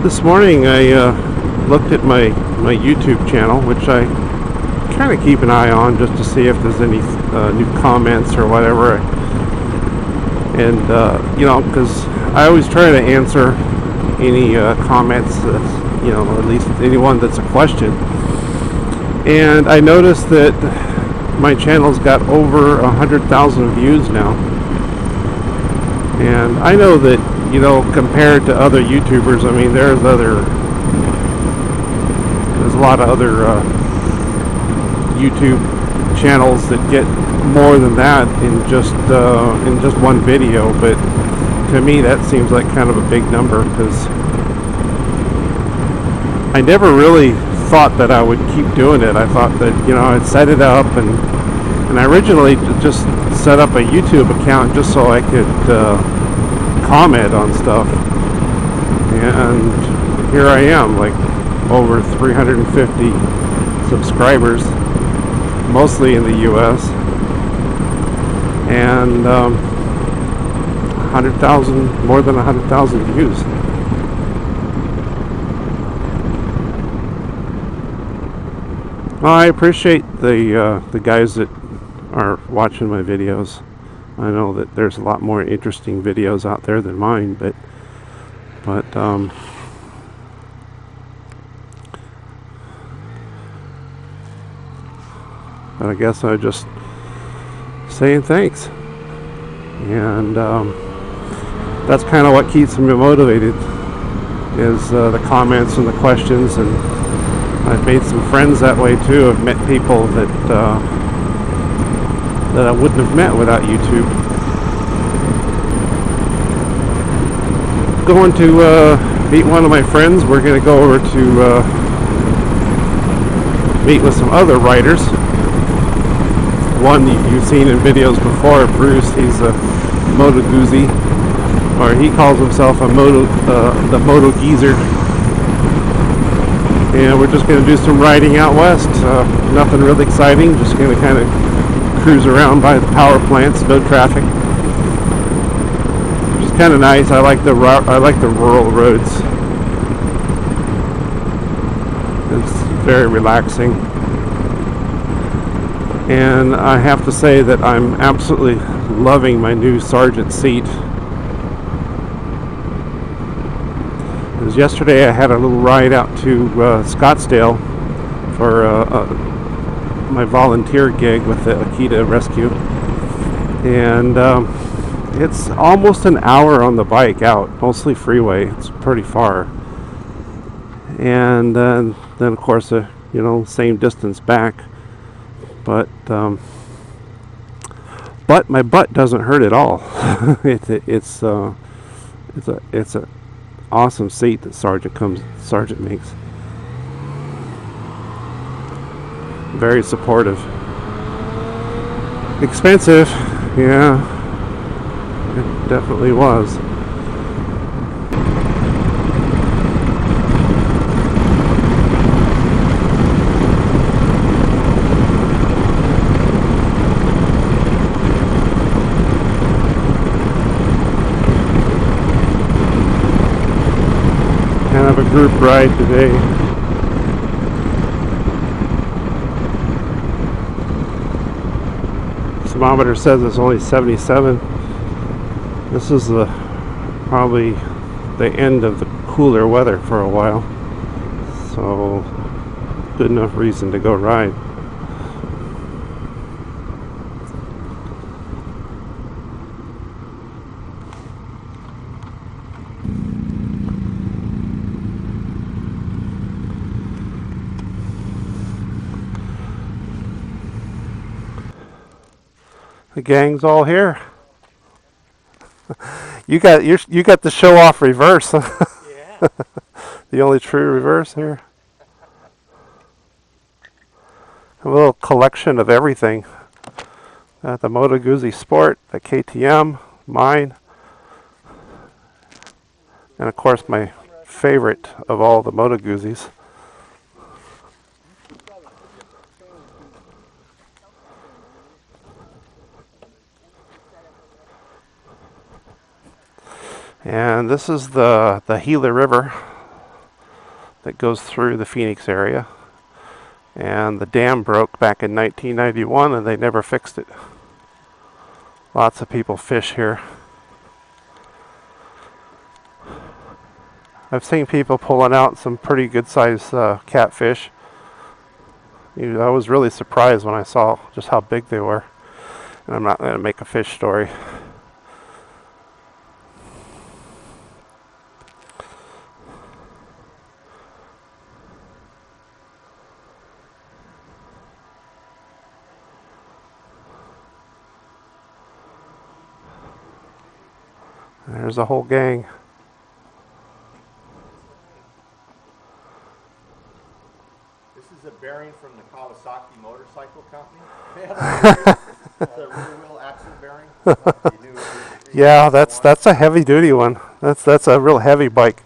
This morning I looked at my YouTube channel, which I kind of keep an eye on just to see if there's any new comments or whatever. And you know, because I always try to answer any comments, you know, at least anyone that's a question. And I noticed that my channel's got over 100,000 views now. And I know that, you know, compared to other YouTubers, I mean, there's a lot of other YouTube channels that get more than that in just one video. But to me, that seems like kind of a big number, because I never really thought that I would keep doing it. I thought that, you know, I'd set it up, and I originally just set up a YouTube account just so I could comment on stuff, and here I am, like over 350 subscribers, mostly in the US, and 100,000, more than 100,000 views. Well, I appreciate the guys that are watching my videos. I know that there's a lot more interesting videos out there than mine, but I guess I'm just saying thanks, and that's kind of what keeps me motivated, is the comments and the questions. And I've made some friends that way too. I've met people that I wouldn't have met without YouTube. Going to meet one of my friends. We're going to go over to meet with some other writers. One you've seen in videos before, Bruce. He's a Motogeezer, or he calls himself the Motogeezer. And we're just going to do some riding out west. Nothing really exciting. Just going to kind of cruise around by the power plants, no traffic, which is kind of nice. I like the rural roads. It's very relaxing, and I have to say that I'm absolutely loving my new Sergeant seat. Because yesterday I had a little ride out to Scottsdale for my volunteer gig with the Akita Rescue, and it's almost an hour on the bike out, mostly freeway. It's pretty far, and then of course you know, same distance back, but my butt doesn't hurt at all. It's a awesome seat that Sergeant makes. Very supportive. Expensive, yeah, it definitely was. Kind of a group ride today. Thermometer says it's only 77. This is probably the end of the cooler weather for a while, so good enough reason to go ride. The gang's all here. You got the show off reverse. Yeah. The only true reverse here. A little collection of everything. The Motogeezer Sport, the KTM, mine, and of course my favorite of all the Motogeezers. And this is the Gila River. that goes through the Phoenix area. And the dam broke back in 1991 and they never fixed it. Lots of people fish here. I've seen people pulling out some pretty good sized catfish. I was really surprised when I saw just how big they were. And I'm not going to make a fish story. There's a whole gang. This is a bearing from the Kawasaki motorcycle company. They have the rear wheel axle bearing. Yeah, that's a heavy duty one. That's a real heavy bike.